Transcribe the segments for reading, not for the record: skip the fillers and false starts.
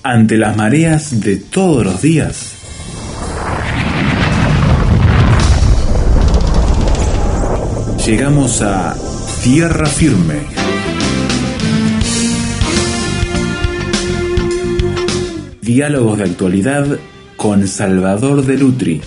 Ante las mareas de todos los días, llegamos a tierra firme. Diálogos de actualidad con Salvador de Lutri.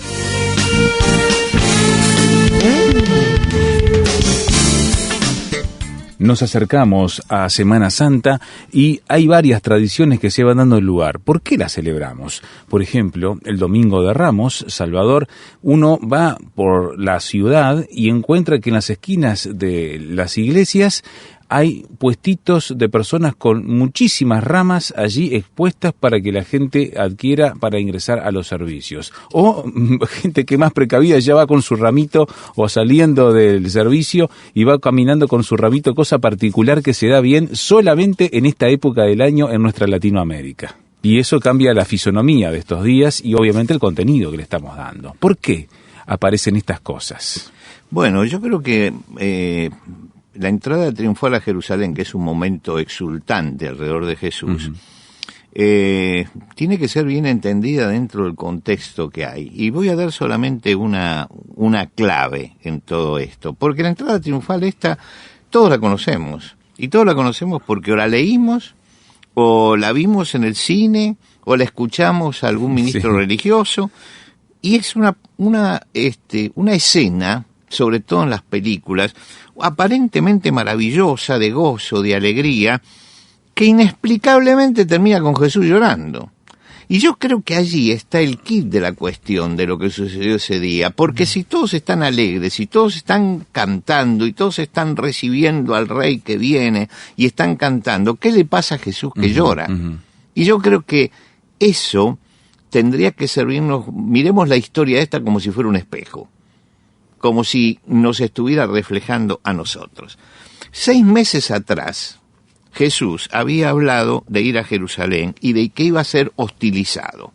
Nos acercamos a Semana Santa y hay varias tradiciones que se van dando lugar. ¿Por qué las celebramos? Por ejemplo, el Domingo de Ramos, Salvador, uno va por la ciudad y encuentra que en las esquinas de las iglesias hay puestitos de personas con muchísimas ramas allí expuestas para que la gente adquiera para ingresar a los servicios. O gente que más precavida ya va con su ramito o saliendo del servicio y va caminando con su ramito, cosa particular que se da bien solamente en esta época del año en nuestra Latinoamérica. Y eso cambia la fisonomía de estos días y obviamente el contenido que le estamos dando. ¿Por qué aparecen estas cosas? Bueno, yo creo que la entrada triunfal a Jerusalén, que es un momento exultante alrededor de Jesús, tiene que ser bien entendida dentro del contexto que hay. Y voy a dar solamente una clave en todo esto, porque la entrada triunfal esta, todos la conocemos, y todos la conocemos porque o la leímos, o la vimos en el cine, o la escuchamos a algún ministro religioso, y es una escena, sobre todo en las películas, aparentemente maravillosa, de gozo, de alegría, que inexplicablemente termina con Jesús llorando. Y yo creo que allí está el quid de la cuestión de lo que sucedió ese día, porque si todos están alegres, si todos están cantando y todos están recibiendo al Rey que viene y están cantando, ¿qué le pasa a Jesús que llora? Y yo creo que eso tendría que servirnos, miremos la historia esta como si fuera un espejo, como si nos estuviera reflejando a nosotros. 6 meses atrás, Jesús había hablado de ir a Jerusalén y de que iba a ser hostilizado.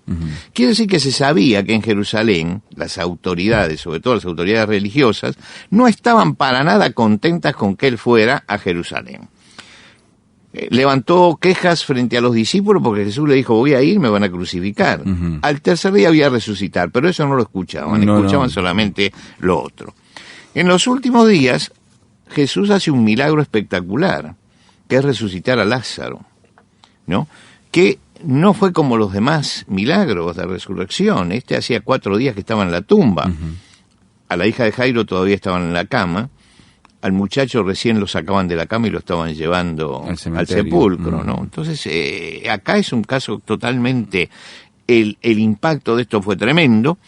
Quiere decir que se sabía que en Jerusalén las autoridades, sobre todo las autoridades religiosas, no estaban para nada contentas con que él fuera a Jerusalén. Levantó quejas frente a los discípulos porque Jesús le dijo, voy a ir, me van a crucificar. Al tercer día voy a resucitar, pero eso no lo escuchaban, escuchaban solamente lo otro. En los últimos días, Jesús hace un milagro espectacular, que es resucitar a Lázaro, ¿no? Que no fue como los demás milagros de resurrección. Hacía 4 días que estaba en la tumba. A la hija de Jairo todavía estaban en la cama. Al muchacho recién lo sacaban de la cama y lo estaban llevando al sepulcro, ¿no? Entonces, acá es un caso totalmente, el impacto de esto fue tremendo,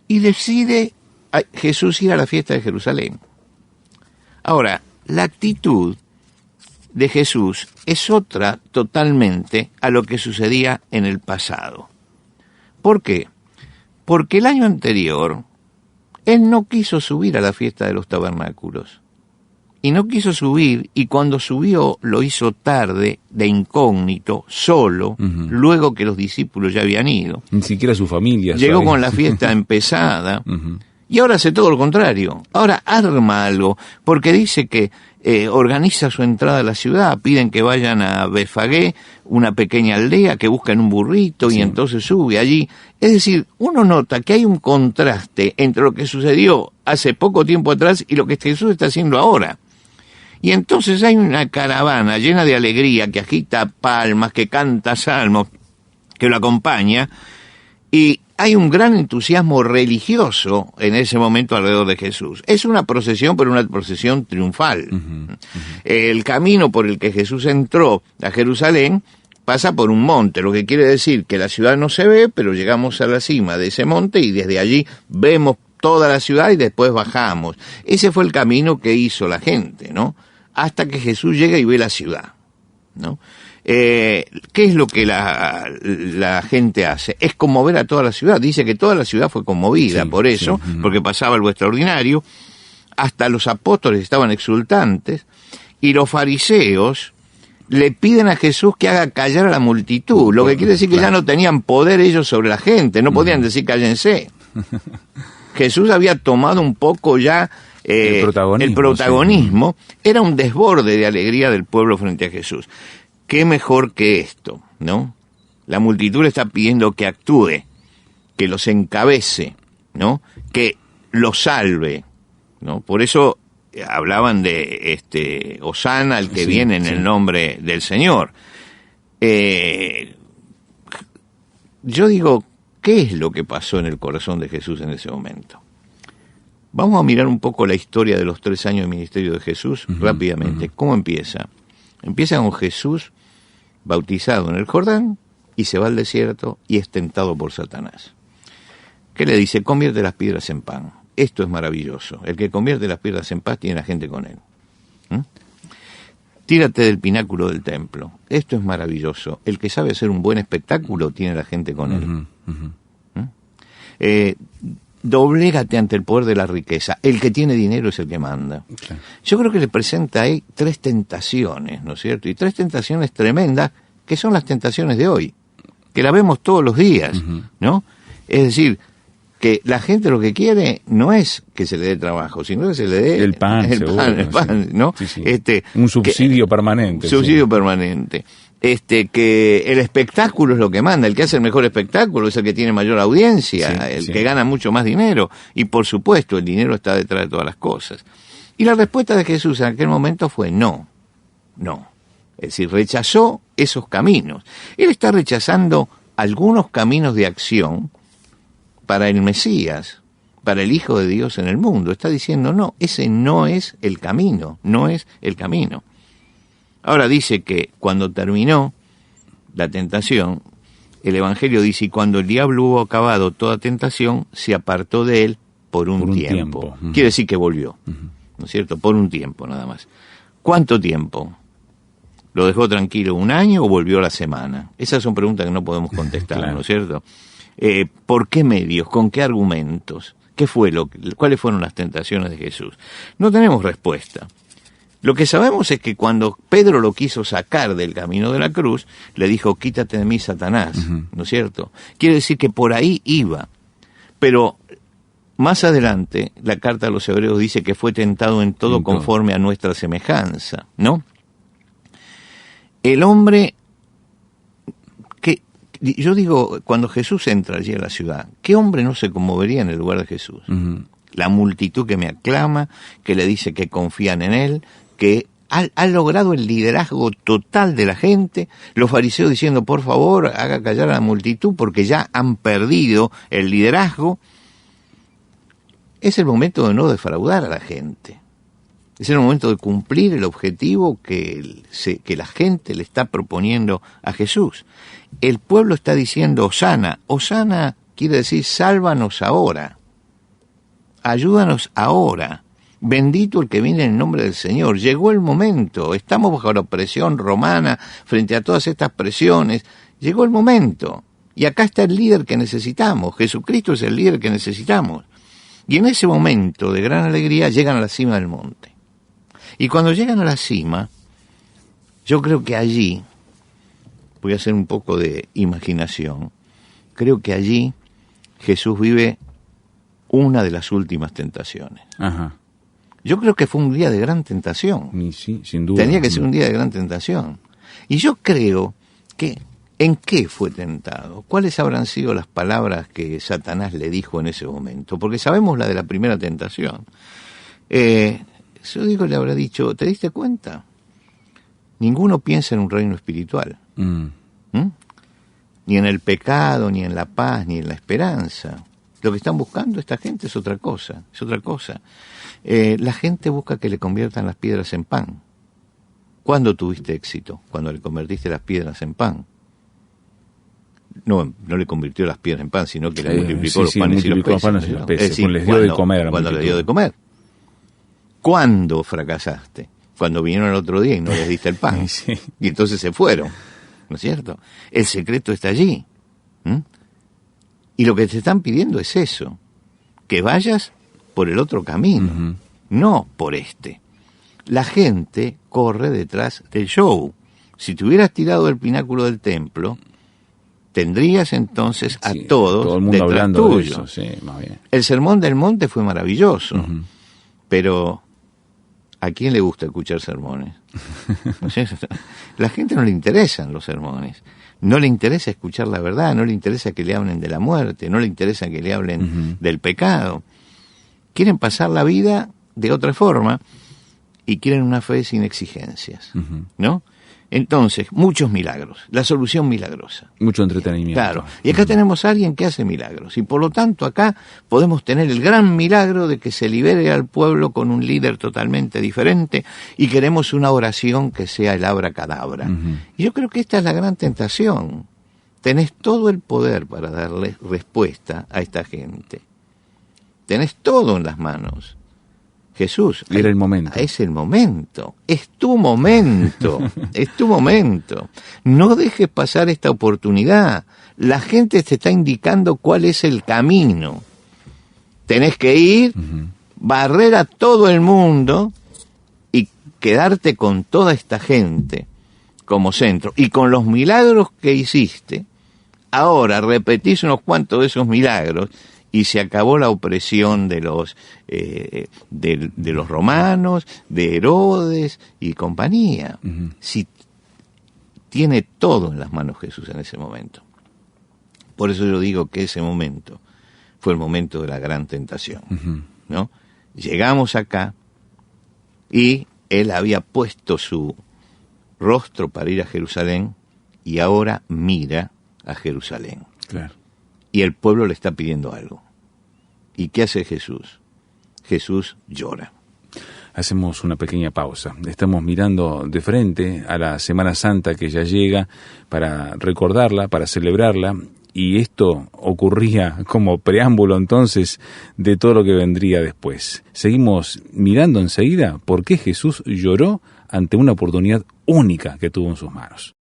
y decide Jesús ir a la fiesta de Jerusalén. Ahora, la actitud de Jesús es otra totalmente a lo que sucedía en el pasado. ¿Por qué? Porque el año anterior, él no quiso subir a la fiesta de los tabernáculos. Y no quiso subir, y cuando subió lo hizo tarde, de incógnito, solo, luego que los discípulos ya habían ido. Ni siquiera su familia. Llegó ¿sabes? con la fiesta empezada, y ahora hace todo lo contrario. Ahora arma algo, porque dice que organiza su entrada a la ciudad, piden que vayan a Betfagé, una pequeña aldea, que busquen un burrito, y entonces sube allí. Es decir, uno nota que hay un contraste entre lo que sucedió hace poco tiempo atrás y lo que Jesús está haciendo ahora. Y entonces hay una caravana llena de alegría que agita palmas, que canta salmos, que lo acompaña, y hay un gran entusiasmo religioso en ese momento alrededor de Jesús. Es una procesión, pero una procesión triunfal. El camino por el que Jesús entró a Jerusalén pasa por un monte, lo que quiere decir que la ciudad no se ve, pero llegamos a la cima de ese monte y desde allí vemos toda la ciudad y después bajamos. Ese fue el camino que hizo la gente, ¿no? Hasta que Jesús llega y ve la ciudad, ¿no? ¿Qué es lo que la gente hace? Es conmover a toda la ciudad. Dice que toda la ciudad fue conmovida por eso, porque pasaba algo extraordinario. Hasta los apóstoles estaban exultantes, y los fariseos le piden a Jesús que haga callar a la multitud, lo que quiere decir que ya no tenían poder ellos sobre la gente, no podían decir cállense. Jesús había tomado un poco ya el protagonismo, era un desborde de alegría del pueblo frente a Jesús. ¿Qué mejor que esto, no? La multitud le está pidiendo que actúe, que los encabece, ¿no? Que los salve, ¿no? Por eso hablaban de Hosana, el que viene en el nombre del Señor. Yo digo, ¿qué es lo que pasó en el corazón de Jesús en ese momento? Vamos a mirar un poco la historia de los 3 años de ministerio de Jesús rápidamente. ¿Cómo empieza? Empieza con Jesús bautizado en el Jordán y se va al desierto y es tentado por Satanás. ¿Qué le dice? Convierte las piedras en pan. Esto es maravilloso. El que convierte las piedras en pan tiene la gente con él. Tírate del pináculo del templo. Esto es maravilloso. El que sabe hacer un buen espectáculo tiene la gente con él. Doblégate ante el poder de la riqueza. El que tiene dinero es el que manda. Okay. Yo creo que le presenta ahí 3 tentaciones, ¿no es cierto? Y 3 tentaciones tremendas, que son las tentaciones de hoy, que la vemos todos los días, ¿no? Es decir, que la gente lo que quiere no es que se le dé trabajo, sino que se le dé el pan, ¿no? Sí, sí. Un subsidio permanente. Subsidio permanente. Que el espectáculo es lo que manda, el que hace el mejor espectáculo es el que tiene mayor audiencia, que gana mucho más dinero, y por supuesto el dinero está detrás de todas las cosas. Y la respuesta de Jesús en aquel momento fue no. Es decir, rechazó esos caminos. Él está rechazando algunos caminos de acción para el Mesías, para el Hijo de Dios en el mundo. Está diciendo, no, ese no es el camino, no es el camino. Ahora dice que cuando terminó la tentación, el Evangelio dice, y cuando el diablo hubo acabado toda tentación, se apartó de él por un tiempo. Quiere decir que volvió, ¿no es cierto? Por un tiempo nada más. ¿Cuánto tiempo? ¿Lo dejó tranquilo 1 año o volvió a la semana? Esas son preguntas que no podemos contestar, claro. ¿No es cierto? ¿Por qué medios? ¿Con qué argumentos? ¿Cuáles fueron las tentaciones de Jesús? No tenemos respuesta. Lo que sabemos es que cuando Pedro lo quiso sacar del camino de la cruz, le dijo, quítate de mí, Satanás, ¿no es cierto? Quiere decir que por ahí iba. Pero más adelante, la carta a los Hebreos dice que fue tentado en todo conforme a nuestra semejanza, ¿no? El hombre, yo digo, cuando Jesús entra allí a la ciudad, ¿qué hombre no se conmovería en el lugar de Jesús? La multitud que me aclama, que le dice que confían en él, que ha logrado el liderazgo total de la gente, los fariseos diciendo, por favor, haga callar a la multitud porque ya han perdido el liderazgo. Es el momento de no defraudar a la gente. Es el momento de cumplir el objetivo que la gente le está proponiendo a Jesús. El pueblo está diciendo, Hosana. Hosana quiere decir, sálvanos ahora. Ayúdanos ahora. Bendito el que viene en el nombre del Señor. Llegó el momento. Estamos bajo la opresión romana frente a todas estas presiones. Llegó el momento. Y acá está el líder que necesitamos. Jesucristo es el líder que necesitamos. Y en ese momento de gran alegría llegan a la cima del monte. Y cuando llegan a la cima, yo creo que allí, voy a hacer un poco de imaginación, creo que allí Jesús vive una de las últimas tentaciones. Ajá. Yo creo que fue un día de gran tentación. Sí, sin duda. Tenía que ser un día de gran tentación. Y yo creo que, ¿en qué fue tentado? ¿Cuáles habrán sido las palabras que Satanás le dijo en ese momento? Porque sabemos la de la primera tentación. Yo digo, le habrá dicho, ¿te diste cuenta? Ninguno piensa en un reino espiritual. Ni en el pecado, ni en la paz, ni en la esperanza. Lo que están buscando esta gente es otra cosa, la gente busca que le conviertan las piedras en pan. ¿Cuándo tuviste éxito? Cuando le convertiste las piedras en pan. No le convirtió las piedras en pan, sino que le multiplicó los panes y los peces. Es decir, les dio de comer. Cuando le dio de comer. ¿Cuándo fracasaste? Cuando vinieron el otro día y no les diste el pan. Sí. Y entonces se fueron, ¿no es cierto? El secreto está allí. Y lo que te están pidiendo es eso, que vayas por el otro camino, no por este. La gente corre detrás del show. Si te hubieras tirado del pináculo del templo, tendrías entonces a todos todo el mundo detrás hablando tuyo. De eso, sí, más bien. El sermón del monte fue maravilloso, pero ¿a quién le gusta escuchar sermones? ¿No es cierto? La gente no le interesan los sermones. No le interesa escuchar la verdad, no le interesa que le hablen de la muerte, no le interesa que le hablen del pecado. Quieren pasar la vida de otra forma y quieren una fe sin exigencias, ¿no? Entonces, muchos milagros, la solución milagrosa. Mucho entretenimiento. Claro, y acá tenemos a alguien que hace milagros, y por lo tanto acá podemos tener el gran milagro de que se libere al pueblo con un líder totalmente diferente, y queremos una oración que sea el abracadabra. Y yo creo que esta es la gran tentación. Tenés todo el poder para darle respuesta a esta gente. Tenés todo en las manos. Jesús, era el momento. Es el momento, es tu momento, es tu momento. No dejes pasar esta oportunidad. La gente te está indicando cuál es el camino. Tenés que ir, barrer a todo el mundo y quedarte con toda esta gente como centro. Y con los milagros que hiciste, ahora repetís unos cuantos de esos milagros y se acabó la opresión de los romanos, de Herodes y compañía. Si tiene todo en las manos Jesús en ese momento. Por eso yo digo que ese momento fue el momento de la gran tentación, ¿no? Llegamos acá y él había puesto su rostro para ir a Jerusalén y ahora mira a Jerusalén. Claro. Y el pueblo le está pidiendo algo. ¿Y qué hace Jesús? Jesús llora. Hacemos una pequeña pausa. Estamos mirando de frente a la Semana Santa que ya llega para recordarla, para celebrarla, y esto ocurría como preámbulo entonces de todo lo que vendría después. Seguimos mirando enseguida por qué Jesús lloró ante una oportunidad única que tuvo en sus manos.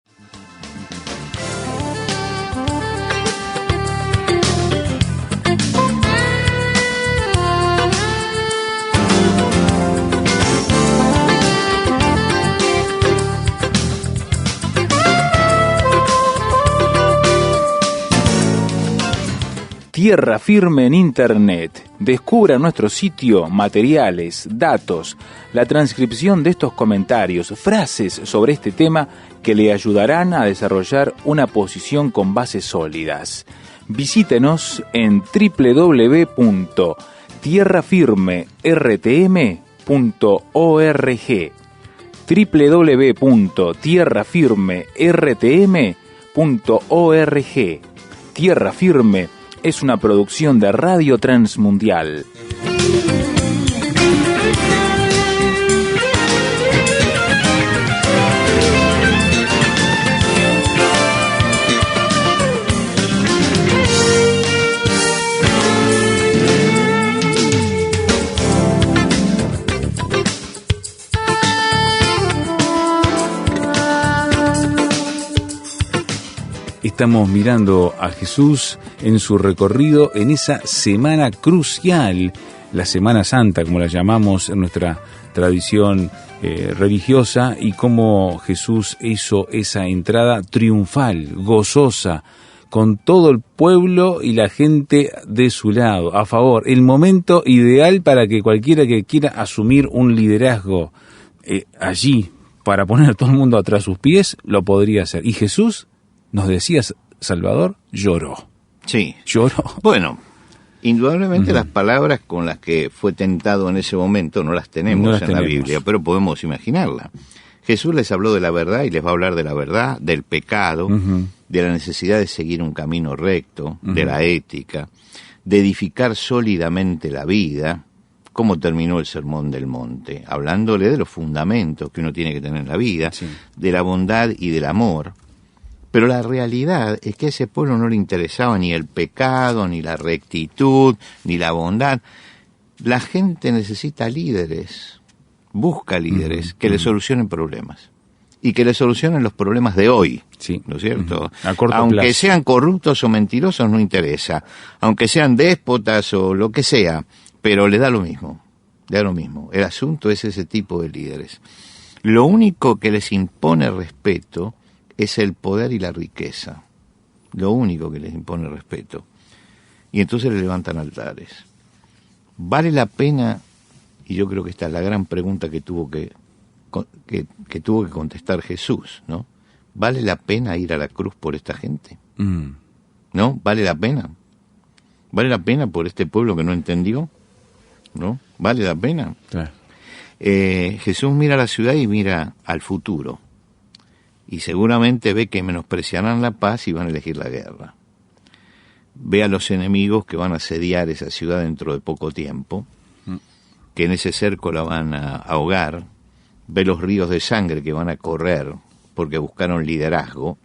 Tierra Firme en Internet. Descubra nuestro sitio materiales, datos, la transcripción de estos comentarios, frases sobre este tema que le ayudarán a desarrollar una posición con bases sólidas. Visítenos en www.tierrafirmertm.org www.tierrafirmertm.org. Tierra Firme es una producción de Radio Transmundial. Estamos mirando a Jesús en su recorrido en esa semana crucial, la Semana Santa, como la llamamos en nuestra tradición religiosa, y cómo Jesús hizo esa entrada triunfal, gozosa, con todo el pueblo y la gente de su lado, a favor. El momento ideal para que cualquiera que quiera asumir un liderazgo allí, para poner a todo el mundo atrás sus pies, lo podría hacer. Y Jesús, nos decías, Salvador, lloró. Sí. Lloró. Bueno, indudablemente las palabras con las que fue tentado en ese momento no las tenemos la Biblia, pero podemos imaginarla. Jesús les habló de la verdad y les va a hablar de la verdad, del pecado, de la necesidad de seguir un camino recto, de la ética, de edificar sólidamente la vida. ¿Cómo terminó el Sermón del Monte? Hablándole de los fundamentos que uno tiene que tener en la vida, de la bondad y del amor. Pero la realidad es que a ese pueblo no le interesaba ni el pecado, ni la rectitud, ni la bondad. La gente necesita líderes, busca líderes que le solucionen problemas. Y que le solucionen los problemas de hoy, ¿no es cierto? Aunque sean corruptos o mentirosos, no interesa. Aunque sean déspotas o lo que sea, pero le da lo mismo. Le da lo mismo. El asunto es ese tipo de líderes. Lo único que les impone respeto es el poder y la riqueza. Lo único que les impone respeto. Y entonces le levantan altares. ¿Vale la pena? Y yo creo que esta es la gran pregunta que tuvo que que tuvo que contestar Jesús, ¿no? ¿Vale la pena ir a la cruz por esta gente? ¿No? ¿Vale la pena? ¿Vale la pena por este pueblo que no entendió? ¿No? ¿Vale la pena? Claro. Jesús mira a la ciudad y mira al futuro. Y seguramente ve que menospreciarán la paz y van a elegir la guerra. Ve a los enemigos que van a asediar esa ciudad dentro de poco tiempo, que en ese cerco la van a ahogar. Ve los ríos de sangre que van a correr porque buscaron liderazgo.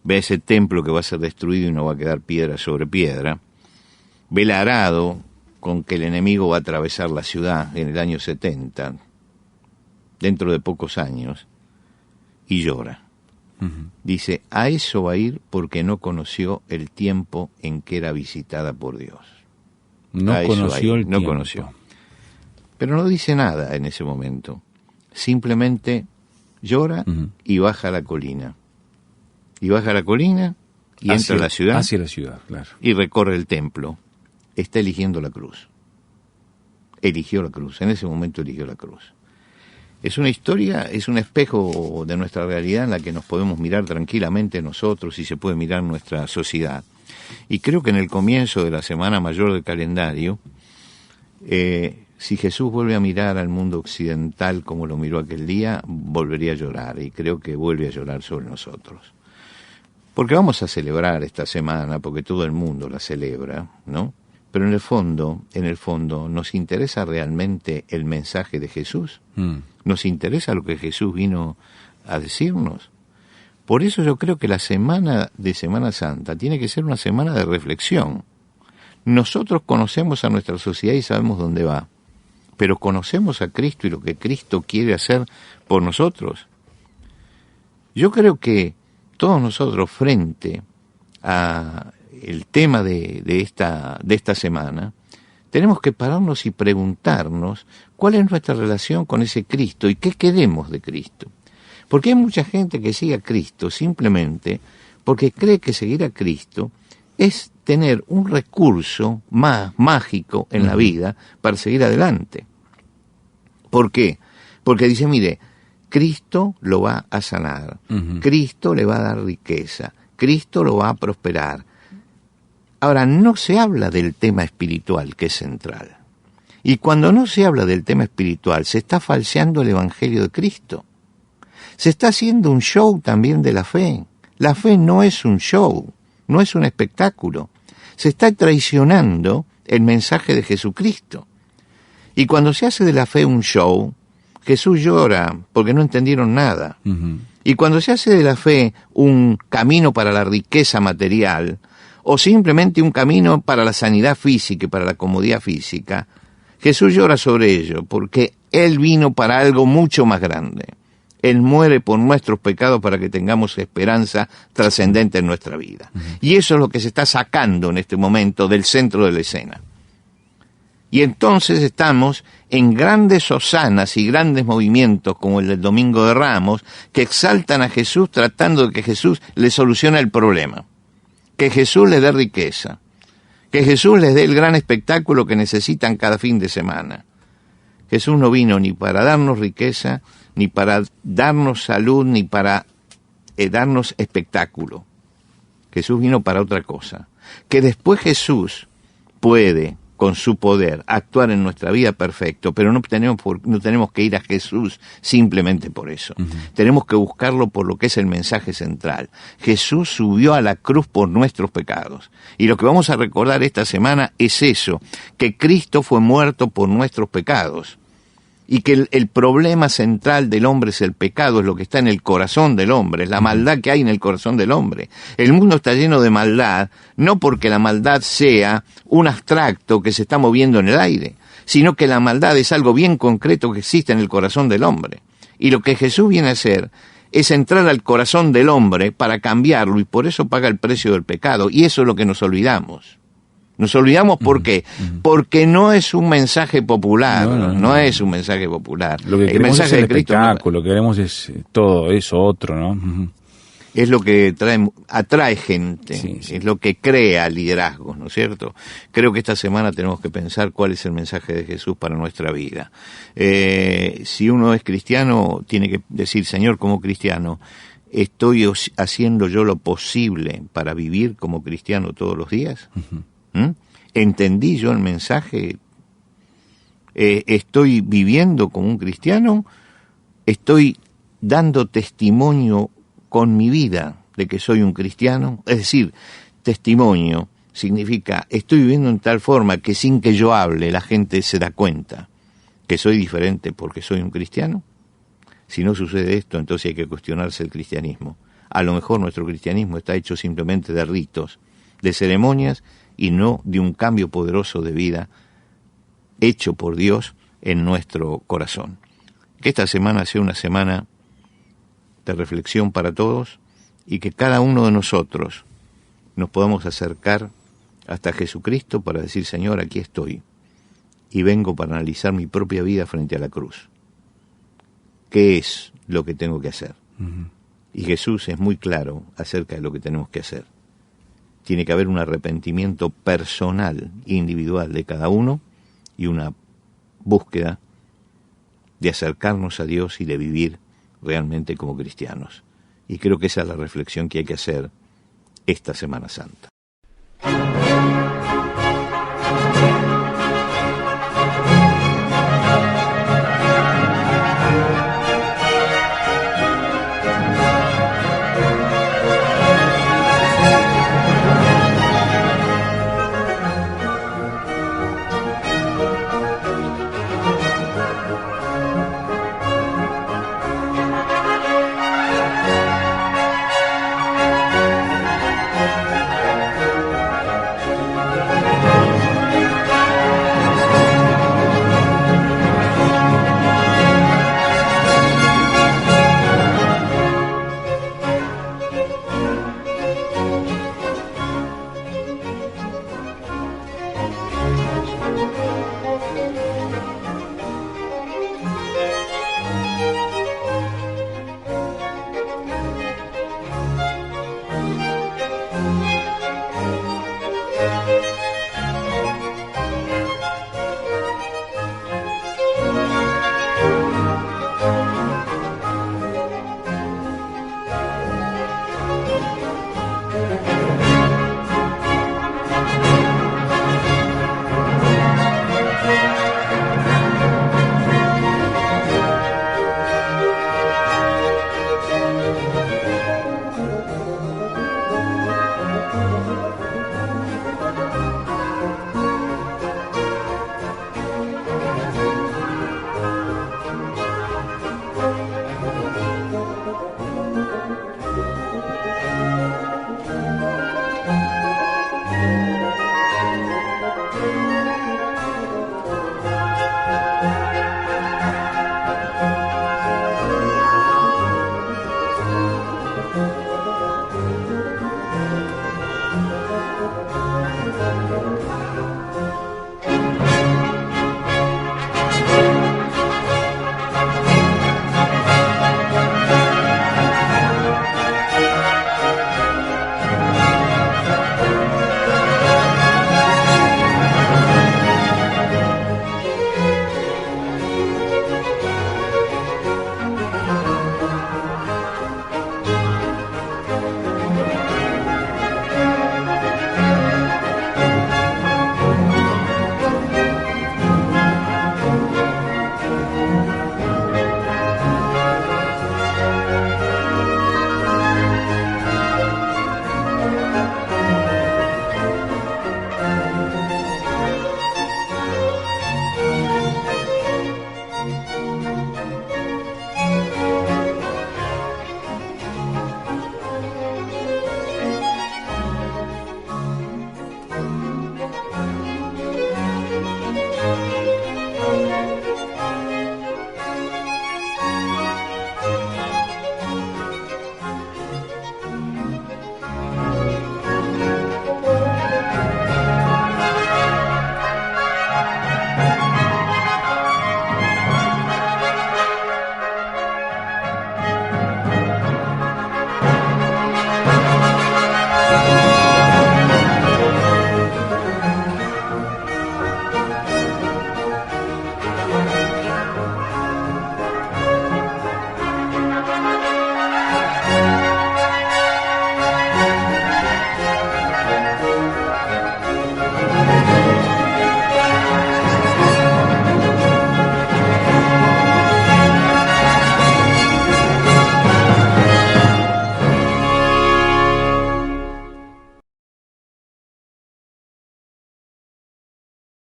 Ve ese templo que va a ser destruido y no va a quedar piedra sobre piedra. Ve el arado con que el enemigo va a atravesar la ciudad en el año 70, dentro de pocos años, y llora. Dice, a eso va a ir porque no conoció el tiempo en que era visitada por Dios. No conoció el tiempo. Conoció. Pero no dice nada en ese momento. Simplemente llora y baja a la colina. Y baja a la colina y entra a la ciudad. Hacia la ciudad, claro. Y recorre el templo. Está eligiendo la cruz. Eligió la cruz. En ese momento eligió la cruz. Es una historia, es un espejo de nuestra realidad en la que nos podemos mirar tranquilamente nosotros y se puede mirar nuestra sociedad. Y creo que en el comienzo de la Semana Mayor del calendario, si Jesús vuelve a mirar al mundo occidental como lo miró aquel día, volvería a llorar, y creo que vuelve a llorar sobre nosotros. Porque vamos a celebrar esta semana, porque todo el mundo la celebra, ¿no? Pero en el fondo, ¿nos interesa realmente el mensaje de Jesús? ¿Nos interesa lo que Jesús vino a decirnos? Por eso yo creo que la semana de Semana Santa tiene que ser una semana de reflexión. Nosotros conocemos a nuestra sociedad y sabemos dónde va, pero conocemos a Cristo y lo que Cristo quiere hacer por nosotros. Yo creo que todos nosotros, frente a el tema de esta semana, tenemos que pararnos y preguntarnos cuál es nuestra relación con ese Cristo y qué queremos de Cristo. Porque hay mucha gente que sigue a Cristo simplemente porque cree que seguir a Cristo es tener un recurso más mágico en la vida para seguir adelante. ¿Por qué? Porque dice, mire, Cristo lo va a sanar, Cristo le va a dar riqueza, Cristo lo va a prosperar. Ahora, no se habla del tema espiritual, que es central. Y cuando no se habla del tema espiritual, se está falseando el Evangelio de Cristo. Se está haciendo un show también de la fe. La fe no es un show, no es un espectáculo. Se está traicionando el mensaje de Jesucristo. Y cuando se hace de la fe un show, Jesús llora porque no entendieron nada. Y cuando se hace de la fe un camino para la riqueza material, o simplemente un camino para la sanidad física y para la comodidad física, Jesús llora sobre ello, porque Él vino para algo mucho más grande. Él muere por nuestros pecados para que tengamos esperanza trascendente en nuestra vida. Y eso es lo que se está sacando en este momento del centro de la escena. Y entonces estamos en grandes hosanas y grandes movimientos como el del Domingo de Ramos, que exaltan a Jesús tratando de que Jesús le solucione el problema, que Jesús les dé riqueza, que Jesús les dé el gran espectáculo que necesitan cada fin de semana. Jesús no vino ni para darnos riqueza, ni para darnos salud, ni para darnos espectáculo. Jesús vino para otra cosa. Que después Jesús puede, con su poder, actuar en nuestra vida perfecto, pero no tenemos que ir a Jesús simplemente por eso. Tenemos que buscarlo por lo que es el mensaje central. Jesús subió a la cruz por nuestros pecados. Y lo que vamos a recordar esta semana es eso, que Cristo fue muerto por nuestros pecados. Y que el problema central del hombre es el pecado, es lo que está en el corazón del hombre, es la maldad que hay en el corazón del hombre. El mundo está lleno de maldad, no porque la maldad sea un abstracto que se está moviendo en el aire, sino que la maldad es algo bien concreto que existe en el corazón del hombre. Y lo que Jesús viene a hacer es entrar al corazón del hombre para cambiarlo, y por eso paga el precio del pecado, y eso es lo que nos olvidamos. Nos olvidamos, ¿por qué? Porque no es un mensaje popular, no es un mensaje popular. Lo que queremos es el espectáculo, lo que queremos es todo eso, otro, ¿no? es lo que atrae gente, Sí, sí. es lo que crea liderazgos, ¿no es cierto? Creo que esta semana tenemos que pensar cuál es el mensaje de Jesús para nuestra vida. Si uno es cristiano, tiene que decir, Señor, como cristiano, ¿estoy haciendo yo lo posible para vivir como cristiano todos los días? Uh-huh. ¿Entendí yo el mensaje? ¿Estoy viviendo como un cristiano? ¿Estoy dando testimonio con mi vida de que soy un cristiano? Es decir, testimonio significa, estoy viviendo en tal forma que sin que yo hable la gente se da cuenta que soy diferente porque soy un cristiano. Si no sucede esto, entonces hay que cuestionarse el cristianismo. A lo mejor nuestro cristianismo está hecho simplemente de ritos, de ceremonias y no de un cambio poderoso de vida hecho por Dios en nuestro corazón. Que esta semana sea una semana de reflexión para todos y que cada uno de nosotros nos podamos acercar hasta Jesucristo para decir, Señor, aquí estoy y vengo para analizar mi propia vida frente a la cruz. ¿Qué es lo que tengo que hacer? Uh-huh. Y Jesús es muy claro acerca de lo que tenemos que hacer. Tiene que haber un arrepentimiento personal, individual de cada uno y una búsqueda de acercarnos a Dios y de vivir realmente como cristianos. Y creo que esa es la reflexión que hay que hacer esta Semana Santa.